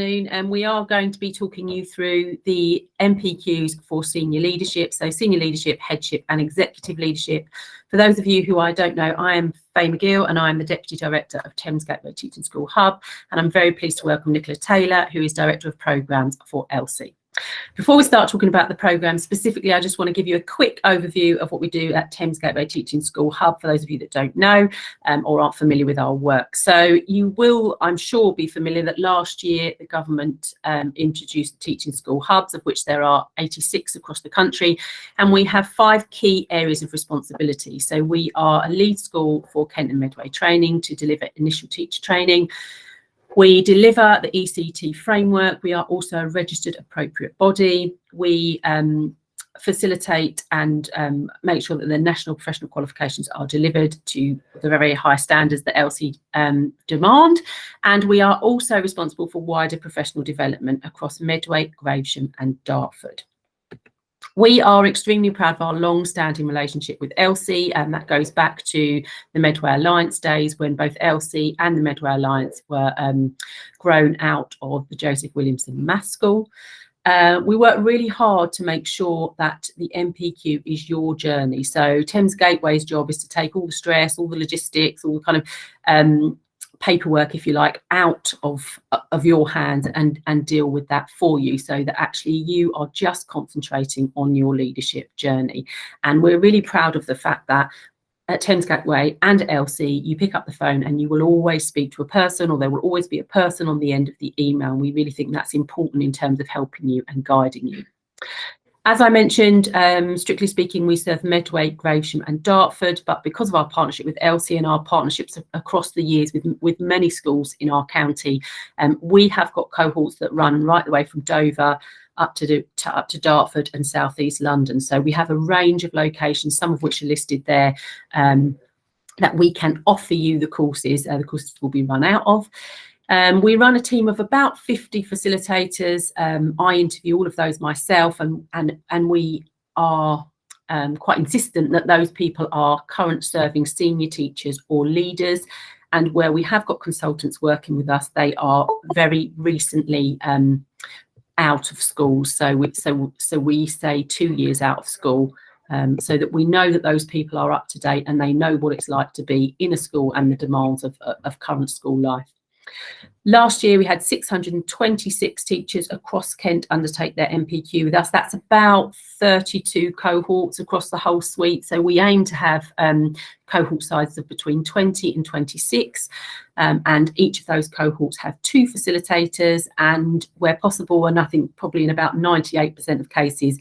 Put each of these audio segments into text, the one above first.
And we are going to be talking you through the NPQs for senior leadership, so senior leadership, headship and executive leadership. For those of you who I don't know, I am Faye McGill and I'm the Deputy Director of Thames Gateway Teaching School Hub, and I'm very pleased to welcome Nicola Taylor, who is Director of Programmes for ELSI. Before we start talking about the programme specifically, I just want to give you a quick overview of what we do at Thames Gateway Teaching School Hub, for those of you that don't know or aren't familiar with our work. So you will, I'm sure, be familiar that last year the government introduced the Teaching School Hubs, of which there are 86 across the country, and we have 5 key areas of responsibility. So we are a lead school for Kent and Medway training to deliver initial teacher training. We deliver the ECT framework. We are also a registered appropriate body. We facilitate and make sure that the national professional qualifications are delivered to the very high standards that ELSI demand. And we are also responsible for wider professional development across Medway, Gravesham and Dartford. We are extremely proud of our long-standing relationship with ELSI, and that goes back to the Medway Alliance days when both ELSI and the Medway Alliance were grown out of the Joseph Williamson Maths School. We work really hard to make sure that the NPQ is your journey. So Thames Gateway's job is to take all the stress, all the logistics, all the kind of paperwork, if you like, out of your hands and deal with that for you, so that actually you are just concentrating on your leadership journey. And we're really proud of the fact that at Thames Gateway and ELSI, you pick up the phone and you will always speak to a person, or there will always be a person on the end of the email. And we really think that's important in terms of helping you and guiding you. As I mentioned, strictly speaking, we serve Medway, Gravesham and Dartford, but because of our partnership with ELSI and our partnerships across the years with many schools in our county, we have got cohorts that run right the way from Dover up to Dartford and South East London. So we have a range of locations, some of which are listed there, that we can offer you the courses. The courses will be run out of. We run a team of about 50 facilitators. I interview all of those myself, and we are quite insistent that those people are current serving senior teachers or leaders. And where we have got consultants working with us, they are very recently out of school. So we say 2 years out of school, so that we know that those people are up to date and they know what it's like to be in a school and the demands of current school life. Last year, we had 626 teachers across Kent undertake their NPQ with us. That's about 32 cohorts across the whole suite. So we aim to have cohort sizes of between 20 and 26. And each of those cohorts have 2 facilitators. And where possible, and I think probably in about 98% of cases,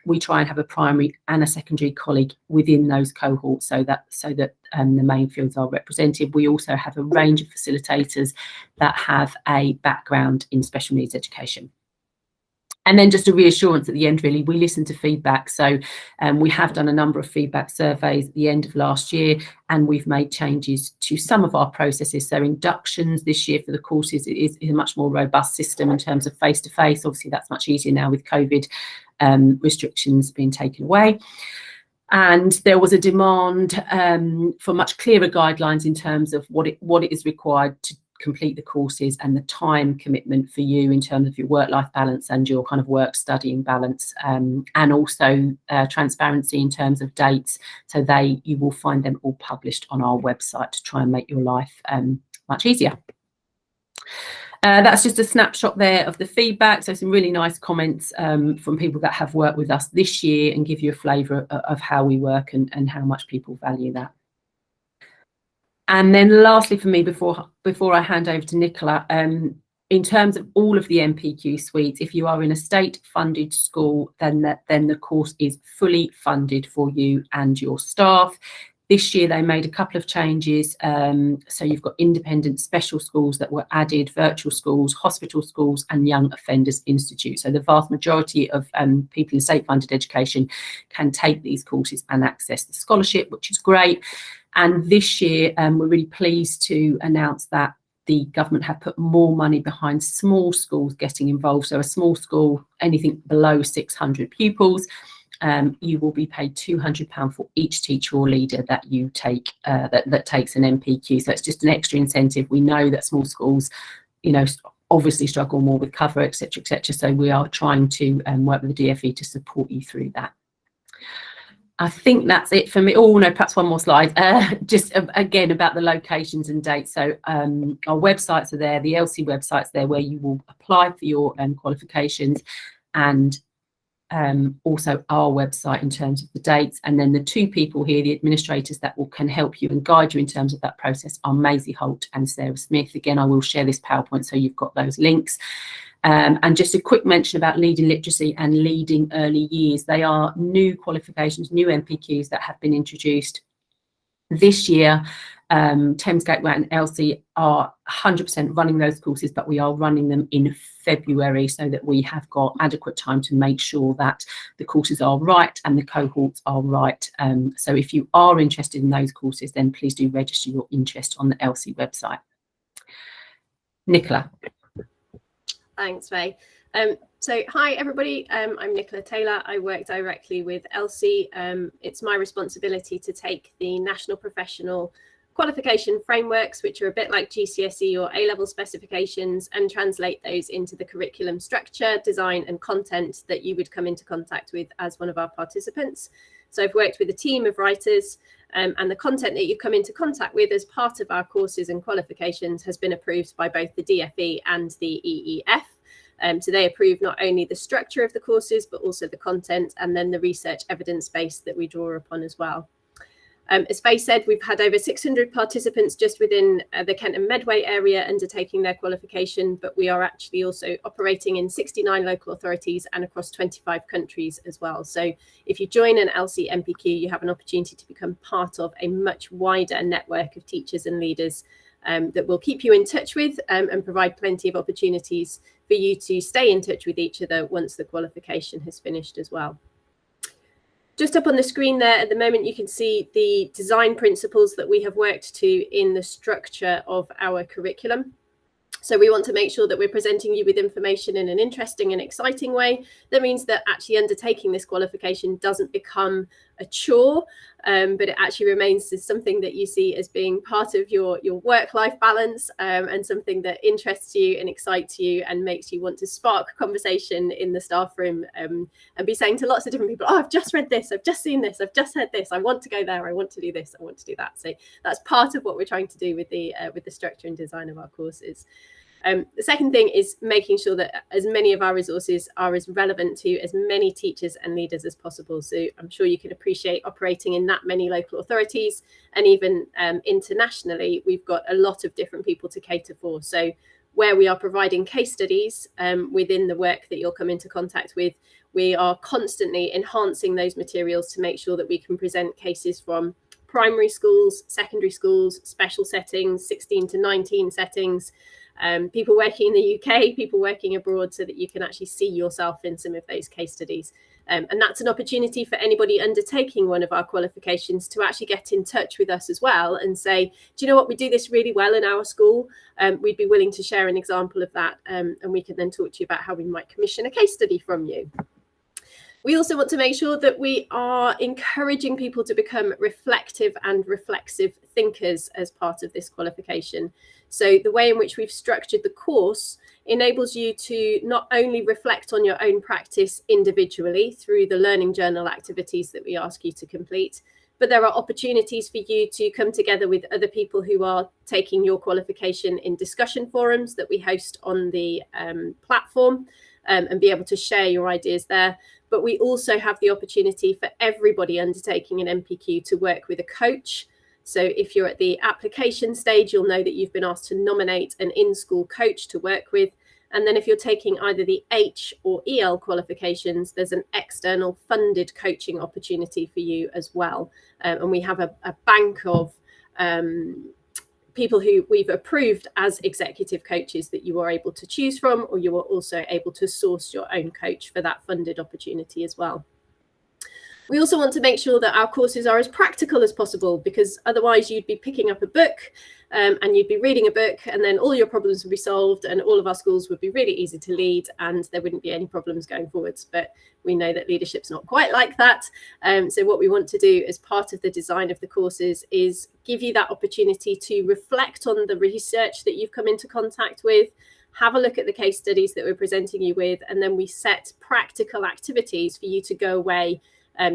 we try and have a primary and a secondary colleague within those cohorts so that the main fields are represented. We also have a range of facilitators that have a background in special needs education. And then just a reassurance at the end, really, we listen to feedback. So we have done a number of feedback surveys at the end of last year, and we've made changes to some of our processes. So inductions this year for the courses is a much more robust system in terms of face-to-face. Obviously, that's much easier now with COVID restrictions being taken away. And there was a demand for much clearer guidelines in terms of what it is required to complete the courses and the time commitment for you in terms of your work-life balance and your kind of work-studying balance, and also transparency in terms of dates. So you will find them all published on our website to try and make your life much easier. That's just a snapshot there of the feedback. So some really nice comments from people that have worked with us this year and give you a flavour of how we work and how much people value that. And then lastly for me, before I hand over to Nicola, in terms of all of the NPQ suites, if you are in a state-funded school, then the course is fully funded for you and your staff. This year they made a couple of changes. So you've got independent special schools that were added, virtual schools, hospital schools and young offenders institutes. So the vast majority of people in state-funded education can take these courses and access the scholarship, which is great. And this year we're really pleased to announce that the government have put more money behind small schools getting involved. So a small school, anything below 600 pupils, you will be paid £200 for each teacher or leader that you take that takes an NPQ. So it's just an extra incentive. We know that small schools, you know, obviously struggle more with cover, etc., etc. So we are trying to work with the DfE to support you through that. I think that's it for me. Oh no, perhaps one more slide. Just again about the locations and dates. So our websites are there, the LC website's there, where you will apply for your qualifications, and also our website in terms of the dates. And then the two people here, the administrators that can help you and guide you in terms of that process, are Maisie Holt and Sarah Smith. Again, I will share this PowerPoint so you've got those links. And just a quick mention about leading literacy and leading early years. They are new qualifications, new NPQs that have been introduced this year. Thames Gateway and LC are 100% running those courses, but we are running them in February so that we have got adequate time to make sure that the courses are right and the cohorts are right. So if you are interested in those courses, then please do register your interest on the LC website. Nicola. Thanks, Faye. So hi everybody, I'm Nicola Taylor. I work directly with LC. It's my responsibility to take the National Professional Qualification Frameworks, which are a bit like GCSE or A-level specifications, and translate those into the curriculum structure, design and content that you would come into contact with as one of our participants. So I've worked with a team of writers, and the content that you come into contact with as part of our courses and qualifications has been approved by both the DfE and the EEF. So they approve not only the structure of the courses, but also the content and then the research evidence base that we draw upon as well. As Faye said, we've had over 600 participants just within the Kent and Medway area undertaking their qualification, but we are actually also operating in 69 local authorities and across 25 countries as well. So if you join an LC NPQ, you have an opportunity to become part of a much wider network of teachers and leaders that will keep you in touch with and provide plenty of opportunities for you to stay in touch with each other once the qualification has finished as well. Just up on the screen there at the moment, you can see the design principles that we have worked to in the structure of our curriculum. So we want to make sure that we're presenting you with information in an interesting and exciting way. That means that actually undertaking this qualification doesn't become a chore, but it actually remains as something that you see as being part of your work-life balance, and something that interests you and excites you and makes you want to spark conversation in the staff room, and be saying to lots of different people, oh, I've just read this, I've just seen this, I've just heard this, I want to go there, I want to do this, I want to do that. So that's part of what we're trying to do with the structure and design of our courses. The second thing is making sure that as many of our resources are as relevant to as many teachers and leaders as possible. So I'm sure you can appreciate operating in that many local authorities, and even internationally, we've got a lot of different people to cater for. So where we are providing case studies within the work that you'll come into contact with, we are constantly enhancing those materials to make sure that we can present cases from primary schools, secondary schools, special settings, 16 to 19 settings, people working in the UK, people working abroad, so that you can actually see yourself in some of those case studies. And that's an opportunity for anybody undertaking one of our qualifications to actually get in touch with us as well and say, do you know what, we do this really well in our school. We'd be willing to share an example of that, and we can then talk to you about how we might commission a case study from you. We also want to make sure that we are encouraging people to become reflective and reflexive thinkers as part of this qualification. So the way in which we've structured the course enables you to not only reflect on your own practice individually through the learning journal activities that we ask you to complete, but there are opportunities for you to come together with other people who are taking your qualification in discussion forums that we host on the platform, and be able to share your ideas there. But we also have the opportunity for everybody undertaking an NPQ to work with a coach. So if you're at the application stage, you'll know that you've been asked to nominate an in-school coach to work with. And then if you're taking either the H or EL qualifications, there's an external funded coaching opportunity for you as well. And we have a bank of people who we've approved as executive coaches that you are able to choose from, or you are also able to source your own coach for that funded opportunity as well. We also want to make sure that our courses are as practical as possible, because otherwise you'd be picking up a book and you'd be reading a book, and then all your problems would be solved and all of our schools would be really easy to lead and there wouldn't be any problems going forwards. But we know that leadership's not quite like that. So what we want to do as part of the design of the courses is give you that opportunity to reflect on the research that you've come into contact with, have a look at the case studies that we're presenting you with, and then we set practical activities for you to go away.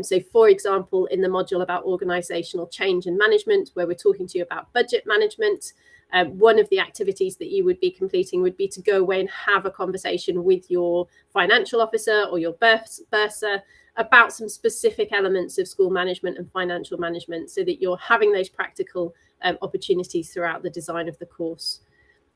So for example, in the module about organisational change and management, where we're talking to you about budget management, one of the activities that you would be completing would be to go away and have a conversation with your financial officer or your bursar about some specific elements of school management and financial management, so that you're having those practical opportunities throughout the design of the course.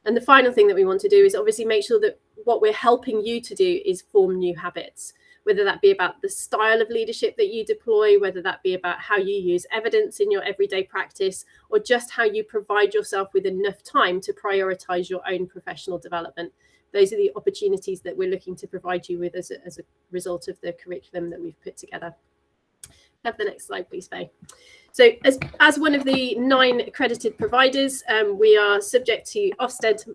And the final thing that we want to do is obviously make sure that what we're helping you to do is form new habits, whether that be about the style of leadership that you deploy, whether that be about how you use evidence in your everyday practice, or just how you provide yourself with enough time to prioritize your own professional development. Those are the opportunities that we're looking to provide you with as a result of the curriculum that we've put together. Have the next slide, please, Faye. So as one of the 9 accredited providers, we are subject to Ofsted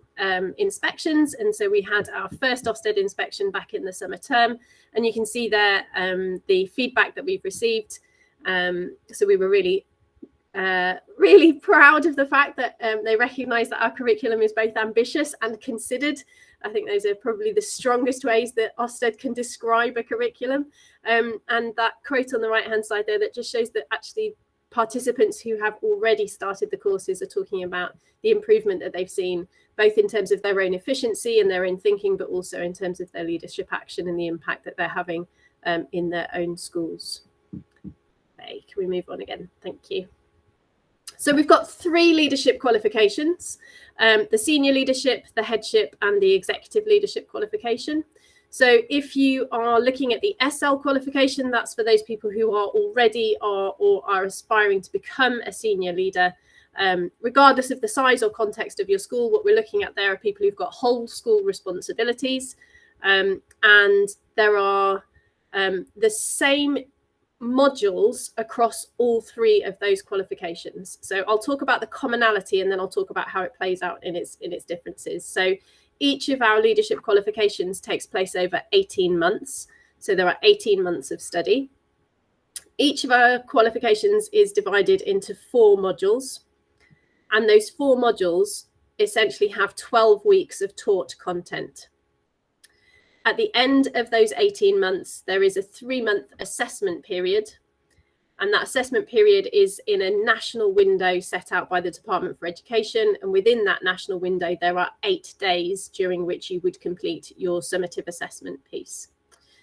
inspections. And so we had our first Ofsted inspection back in the summer term. And you can see there the feedback that we've received. So we were really proud of the fact that they recognise that our curriculum is both ambitious and considered. I think those are probably the strongest ways that Ofsted can describe a curriculum. And that quote on the right-hand side there, that just shows that actually participants who have already started the courses are talking about the improvement that they've seen, both in terms of their own efficiency and their own thinking, but also in terms of their leadership action and the impact that they're having in their own schools. Okay, can we move on again? Thank you. So we've got 3 leadership qualifications, the senior leadership, the headship, and the executive leadership qualification. So if you are looking at the SL qualification, that's for those people who are already or are aspiring to become a senior leader. Regardless of the size or context of your school, what we're looking at there are people who've got whole school responsibilities. And there are the same modules across all 3 of those qualifications. So I'll talk about the commonality, and then I'll talk about how it plays out in its differences. So each of our leadership qualifications takes place over 18 months. So there are 18 months of study. Each of our qualifications is divided into 4 modules. And those 4 modules essentially have 12 weeks of taught content. At the end of those 18 months, there is a 3-month assessment period. And that assessment period is in a national window set out by the Department for Education. And within that national window, there are 8 days during which you would complete your summative assessment piece.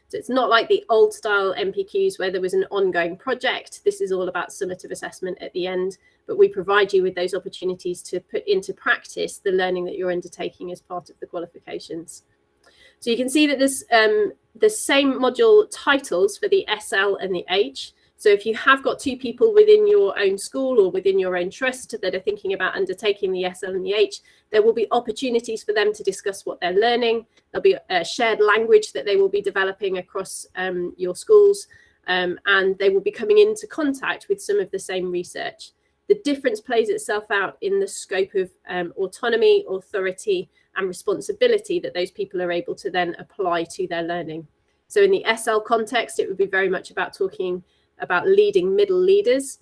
So it's not like the old style NPQs where there was an ongoing project. This is all about summative assessment at the end, but we provide you with those opportunities to put into practice the learning that you're undertaking as part of the qualifications. So you can see that there's the same module titles for the SL and the H. So if you have got 2 people within your own school or within your own trust that are thinking about undertaking the SL and the H, there will be opportunities for them to discuss what they're learning. There'll be a shared language that they will be developing across your schools, and they will be coming into contact with some of the same research. The difference plays itself out in the scope of autonomy, authority, and responsibility that those people are able to then apply to their learning. So in the SL context, it would be very much about talking about leading middle leaders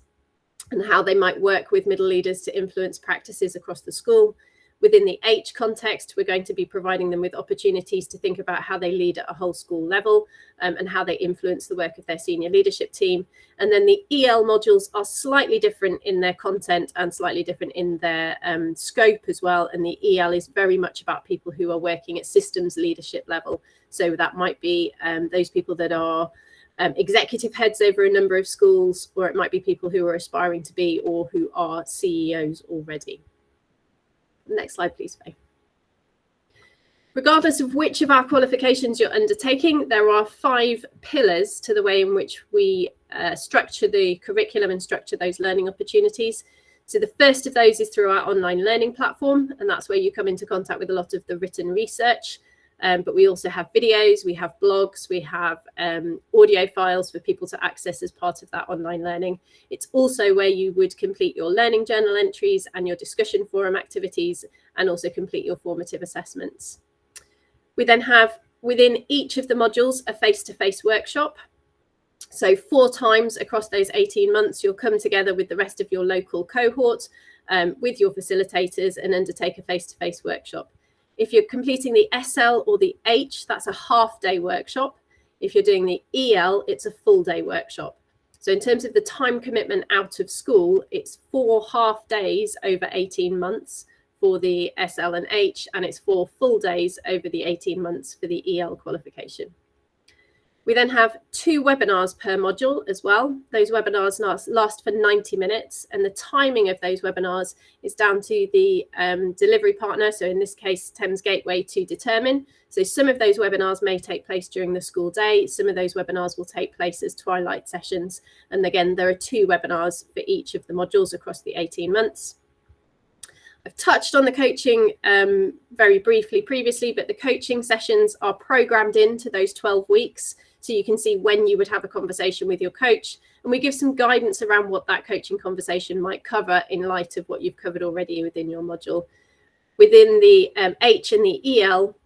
and how they might work with middle leaders to influence practices across the school. Within the H context, we're going to be providing them with opportunities to think about how they lead at a whole school level and how they influence the work of their senior leadership team. And then the EL modules are slightly different in their content and slightly different in their scope as well. And the EL is very much about people who are working at systems leadership level. So that might be those people that are executive heads over a number of schools, or it might be people who are aspiring to be or who are CEOs already. Next slide, please, Faye. Regardless of which of our qualifications you're undertaking, there are 5 pillars to the way in which we structure the curriculum and structure those learning opportunities. So the first of those is through our online learning platform, and that's where you come into contact with a lot of the written research. But we also have videos, we have blogs, we have audio files for people to access as part of that online learning. It's also where you would complete your learning journal entries and your discussion forum activities, and also complete your formative assessments. We then have within each of the modules a face-to-face workshop. So 4 times across those 18 months, you'll come together with the rest of your local cohort with your facilitators and undertake a face-to-face workshop. If you're completing the SL or the H, that's a half-day workshop. If you're doing the EL, it's a full-day workshop. So in terms of the time commitment out of school, it's 4 half days over 18 months for the SL and H, and it's 4 full days over the 18 months for the EL qualification. We then have 2 webinars per module as well. Those webinars last for 90 minutes, and the timing of those webinars is down to the delivery partner. So in this case, Thames Gateway, to determine. So some of those webinars may take place during the school day. Some of those webinars will take place as twilight sessions. And again, there are 2 webinars for each of the modules across the 18 months. I've touched on the coaching very briefly previously, but the coaching sessions are programmed into those 12 weeks. So you can see when you would have a conversation with your coach, and we give some guidance around what that coaching conversation might cover in light of what you've covered already within your module. Within the H and the EL,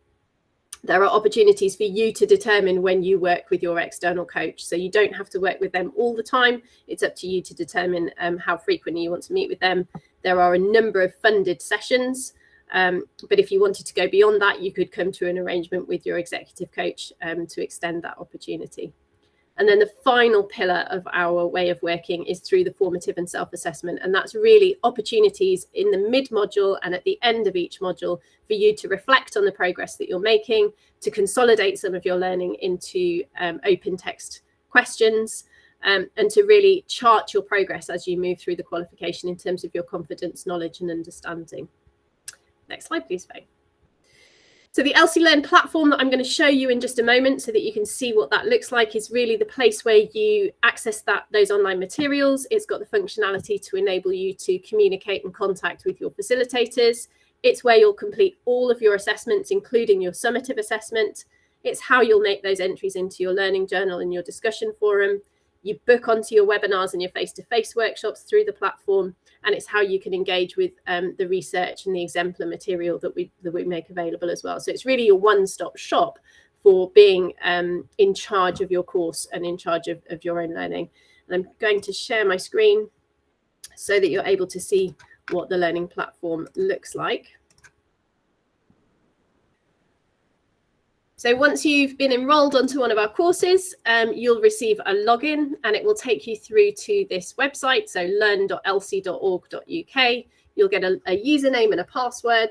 there are opportunities for you to determine when you work with your external coach. So you don't have to work with them all the time. It's up to you to determine how frequently you want to meet with them. There are a number of funded sessions. But if you wanted to go beyond that, you could come to an arrangement with your executive coach to extend that opportunity. And then the final pillar of our way of working is through the formative and self-assessment. And that's really opportunities in the mid-module and at the end of each module for you to reflect on the progress that you're making, to consolidate some of your learning into open text questions, and to really chart your progress as you move through the qualification in terms of your confidence, knowledge and understanding. Next slide, please, Faye. So the LC Learn platform that I'm going to show you in just a moment so that you can see what that looks like is really the place where you access those online materials. It's got the functionality to enable you to communicate and contact with your facilitators. It's where you'll complete all of your assessments, including your summative assessment. It's how you'll make those entries into your learning journal and your discussion forum. You book onto your webinars and your face-to-face workshops through the platform, and it's how you can engage with the research and the exemplar material that we make available as well. So it's really your one-stop shop for being in charge of your course and in charge of your own learning. And I'm going to share my screen so that you're able to see what the learning platform looks like. So once you've been enrolled onto one of our courses, you'll receive a login and it will take you through to this website, so learn.lc.org.uk. You'll get a username and a password.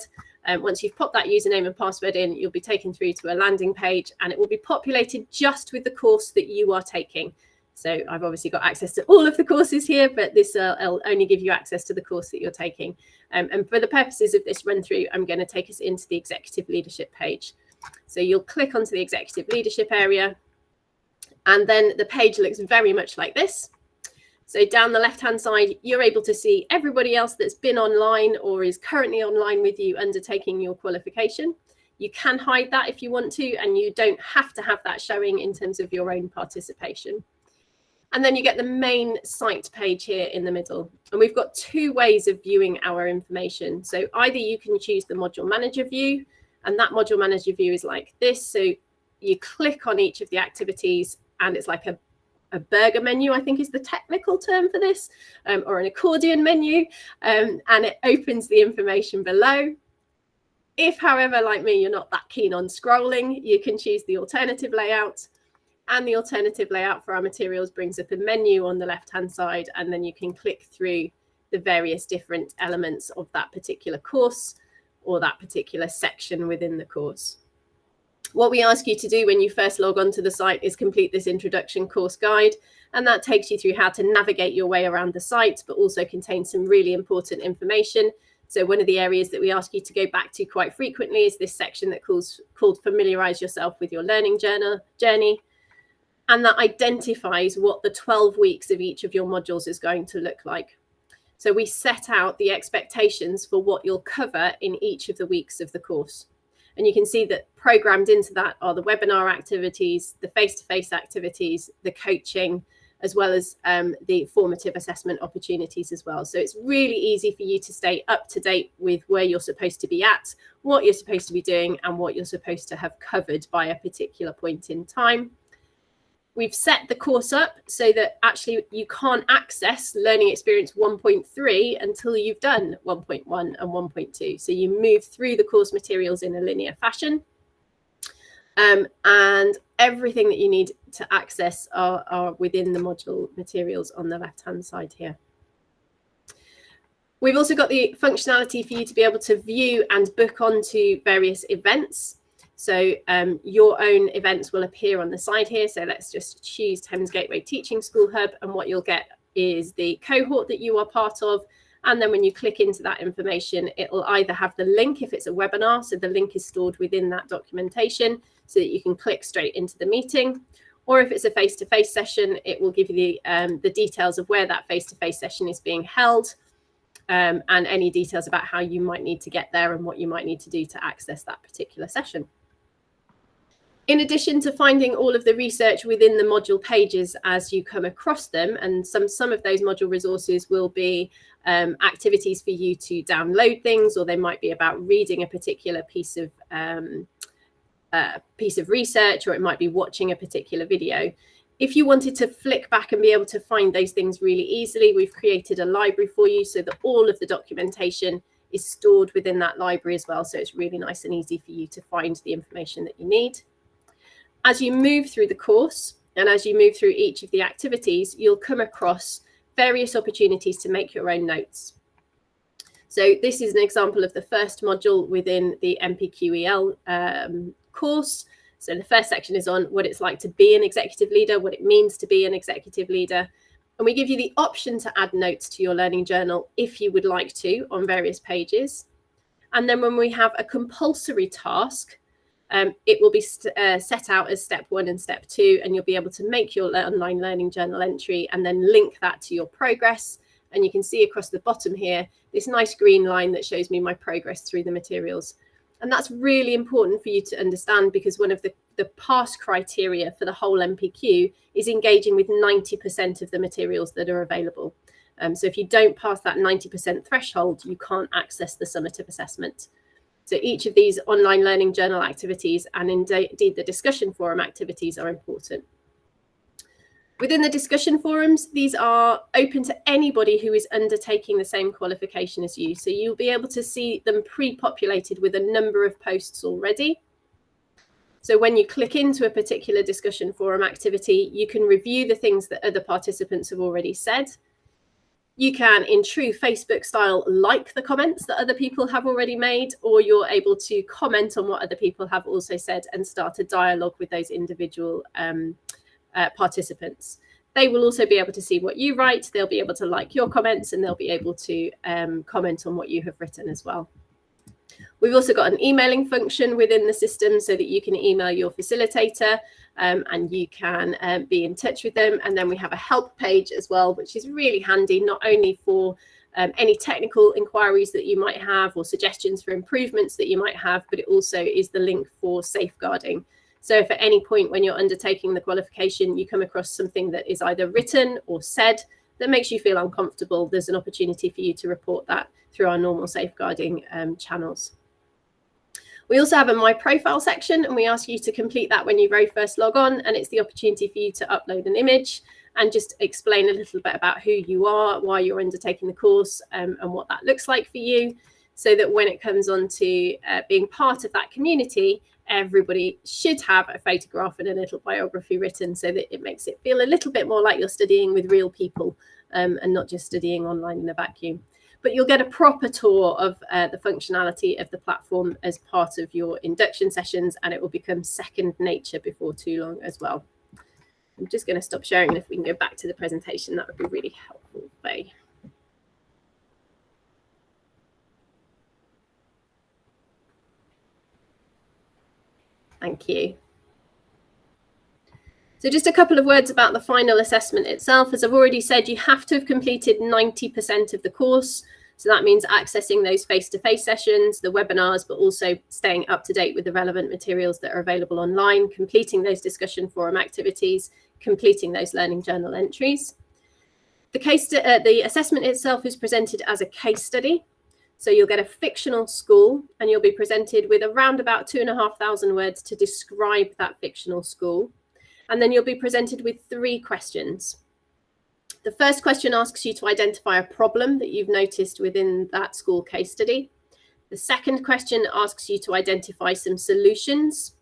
Once you've popped that username and password in, you'll be taken through to a landing page and it will be populated just with the course that you are taking. So I've obviously got access to all of the courses here, but this will only give you access to the course that you're taking. And for the purposes of this run through, I'm going to take us into the executive leadership page. So you'll click onto the executive leadership area, and then the page looks very much like this. So down the left-hand side, you're able to see everybody else that's been online or is currently online with you undertaking your qualification. You can hide that if you want to, and you don't have to have that showing in terms of your own participation. And then you get the main site page here in the middle. And we've got 2 ways of viewing our information. So either you can choose the module manager view, and that module manager view is like this. So you click on each of the activities and it's like a burger menu, I think is the technical term for this, or an accordion menu, and it opens the information below. If, however, like me, you're not that keen on scrolling, you can choose the alternative layout. And the alternative layout for our materials brings up a menu on the left-hand side, and then you can click through the various different elements of that particular course or that particular section within the course. What we ask you to do when you first log onto the site is complete this introduction course guide, and that takes you through how to navigate your way around the site, but also contains some really important information. So one of the areas that we ask you to go back to quite frequently is this section that called familiarize yourself with your learning journey, and that identifies what the 12 weeks of each of your modules is going to look like. So we set out the expectations for what you'll cover in each of the weeks of the course. And you can see that programmed into that are the webinar activities, the face-to-face activities, the coaching, as well as the formative assessment opportunities as well. So it's really easy for you to stay up to date with where you're supposed to be at, what you're supposed to be doing, and what you're supposed to have covered by a particular point in time. we've set the course up so that actually you can't access Learning Experience 1.3 until you've done 1.1 and 1.2. So you move through the course materials in a linear fashion. And everything that you need to access are within the module materials on the left-hand side here. We've also got the functionality for you to be able to view and book onto various events. So your own events will appear on the side here. So let's just choose Thames Gateway Teaching School Hub, and what you'll get is the cohort that you are part of. And then when you click into that information, it will either have the link if it's a webinar. So the link is stored within that documentation so that you can click straight into the meeting. Or if it's a face-to-face session, it will give you the details of where that face-to-face session is being held, and any details about how you might need to get there and what you might need to do to access that particular session. In addition to finding all of the research within the module pages as you come across them, and some of those module resources will be activities for you to download things, or they might be about reading a particular piece of research, or it might be watching a particular video. If you wanted to flick back and be able to find those things really easily, we've created a library for you so that all of the documentation is stored within that library as well. So it's really nice and easy for you to find the information that you need. As you move through the course and as you move through each of the activities, you'll come across various opportunities to make your own notes. So this is an example of the first module within the NPQEL course. So the first section is on what it's like to be an executive leader, what it means to be an executive leader. And we give you the option to add notes to your learning journal if you would like to on various pages. And then when we have a compulsory task, it will be set out as step 1 and step 2, and you'll be able to make your online learning journal entry and then link that to your progress. And you can see across the bottom here, this nice green line that shows me my progress through the materials. And that's really important for you to understand, because one of the pass criteria for the whole NPQ is engaging with 90% of the materials that are available. So if you don't pass that 90% threshold, you can't access the summative assessment. So each of these online learning journal activities, and indeed the discussion forum activities, are important. Within the discussion forums, these are open to anybody who is undertaking the same qualification as you. So you'll be able to see them pre-populated with a number of posts already. So when you click into a particular discussion forum activity, you can review the things that other participants have already said. You can, in true Facebook style, like the comments that other people have already made, or you're able to comment on what other people have also said and start a dialogue with those individual participants. They will also be able to see what you write, they'll be able to like your comments, and they'll be able to comment on what you have written as well. We've also got an emailing function within the system so that you can email your facilitator and you can be in touch with them. And then we have a help page as well, which is really handy, not only for any technical inquiries that you might have or suggestions for improvements that you might have, but it also is the link for safeguarding. So if at any point when you're undertaking the qualification, you come across something that is either written or said that makes you feel uncomfortable, there's an opportunity for you to report that through our normal safeguarding channels. We also have a My Profile section, and we ask you to complete that when you very first log on, and it's the opportunity for you to upload an image and just explain a little bit about who you are, why you're undertaking the course, and what that looks like for you, so that when it comes on to being part of that community, everybody should have a photograph and a little biography written, so that it makes it feel a little bit more like you're studying with real people and not just studying online in a vacuum. But you'll get a proper tour of the functionality of the platform as part of your induction sessions, and it will become second nature before too long as well. I'm just going to stop sharing, and if we can go back to the presentation, that would be really helpful. Faye. Thank you. So just a couple of words about the final assessment itself. As I've already said, you have to have completed 90% of the course. So that means accessing those face-to-face sessions, the webinars, but also staying up to date with the relevant materials that are available online, completing those discussion forum activities, completing those learning journal entries. The assessment itself is presented as a case study. So you'll get a fictional school, and you'll be presented with around about 2,500 words to describe that fictional school. And then you'll be presented with 3 questions. The first question asks you to identify a problem that you've noticed within that school case study. The second question asks you to identify some solutions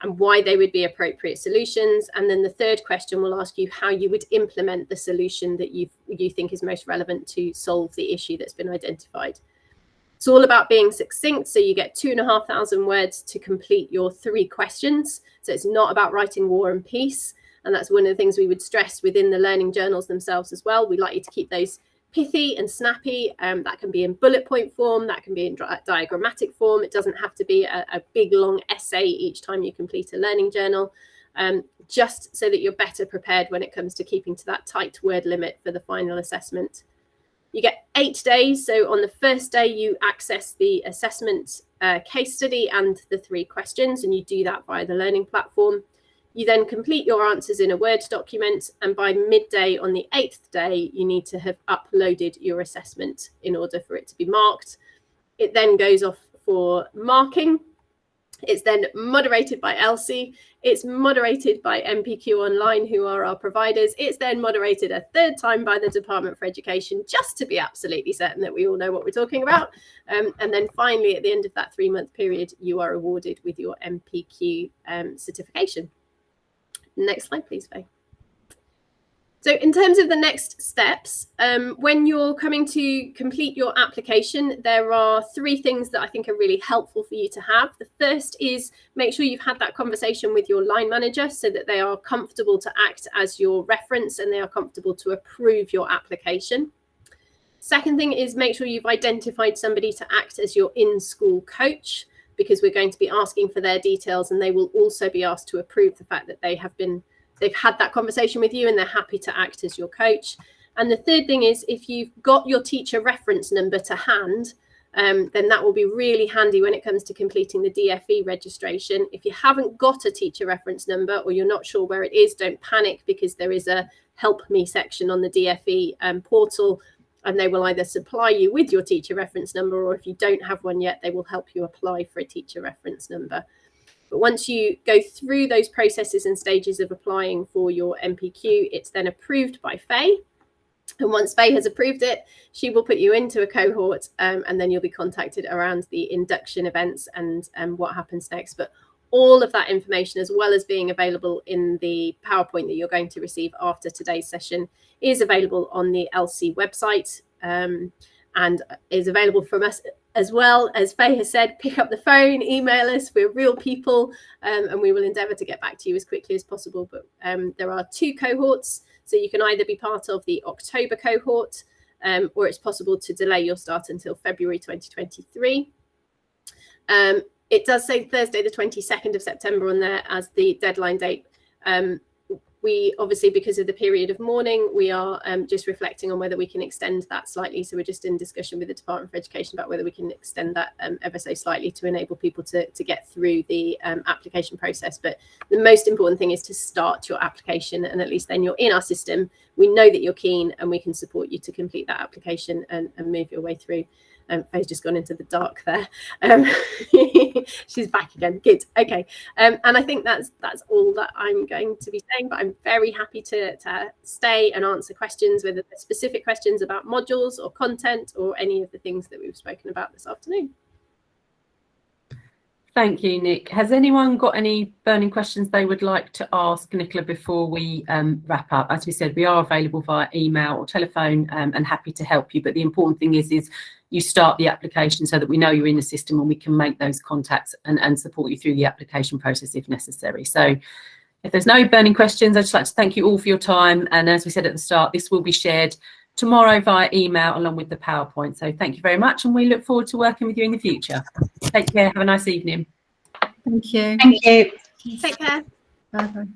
and why they would be appropriate solutions. And then the third question will ask you how you would implement the solution that you think is most relevant to solve the issue that's been identified. It's all about being succinct. So you get 2,500 words to complete your 3 questions. So it's not about writing War and Peace. And that's one of the things we would stress within the learning journals themselves as well. We like you to keep those pithy and snappy. That can be in bullet point form, that can be in diagrammatic form. It doesn't have to be a big long essay each time you complete a learning journal, just so that you're better prepared when it comes to keeping to that tight word limit for the final assessment. You get 8 days. So on the first day, you access the assessment case study and the 3 questions, and you do that via the learning platform. You then complete your answers in a Word document, and by midday on the 8th day, you need to have uploaded your assessment in order for it to be marked. It then goes off for marking. It's then moderated by Elsie. It's moderated by NPQ Online, who are our providers. It's then moderated a 3rd time by the Department for Education, just to be absolutely certain that we all know what we're talking about. And then finally, at the end of that 3-month period, you are awarded with your NPQ certification. Next slide, please, Faye. So in terms of the next steps, when you're coming to complete your application, there are 3 things that I think are really helpful for you to have. The first is make sure you've had that conversation with your line manager so that they are comfortable to act as your reference and they are comfortable to approve your application. Second thing is make sure you've identified somebody to act as your in-school coach, because we're going to be asking for their details, and they will also be asked to approve the fact that they've had that conversation with you and they're happy to act as your coach. And the third thing is, if you've got your teacher reference number to hand, then that will be really handy when it comes to completing the DFE registration. If you haven't got a teacher reference number or you're not sure where it is, don't panic, because there is a help me section on the DFE portal, and they will either supply you with your teacher reference number, or if you don't have one yet, they will help you apply for a teacher reference number. But once you go through those processes and stages of applying for your NPQ, it's then approved by Faye. And once Faye has approved it, she will put you into a cohort, and then you'll be contacted around the induction events and what happens next. But all of that information, as well as being available in the PowerPoint that you're going to receive after today's session, is available on the LC website, and is available from us. As well, as Faye has said, pick up the phone, email us. We're real people, and we will endeavour to get back to you as quickly as possible. But there are 2 cohorts, so you can either be part of the October cohort, or it's possible to delay your start until February 2023. It does say Thursday, the 22nd of September on there as the deadline date. We obviously, because of the period of mourning, we are just reflecting on whether we can extend that slightly. So we're just in discussion with the Department for Education about whether we can extend that ever so slightly to enable people to get through the application process. But the most important thing is to start your application, and at least then you're in our system. We know that you're keen, and we can support you to complete that application and move your way through. Faye's just gone into the dark there. She's back again. Good. Okay. And I think that's all that I'm going to be saying, but I'm very happy to stay and answer questions, whether they're specific questions about modules or content or any of the things that we've spoken about this afternoon. Thank you, Nick. Has anyone got any burning questions they would like to ask Nicola before we wrap up? As we said, we are available via email or telephone, and happy to help you. But the important thing is you start the application so that we know you're in the system and we can make those contacts and support you through the application process if necessary. So if there's no burning questions, I'd just like to thank you all for your time. And as we said at the start, this will be shared tomorrow via email along with the PowerPoint. So thank you very much, and we look forward to working with you in the future. Take care. Have a nice evening. Thank you. Thank you. Take care. Bye-bye.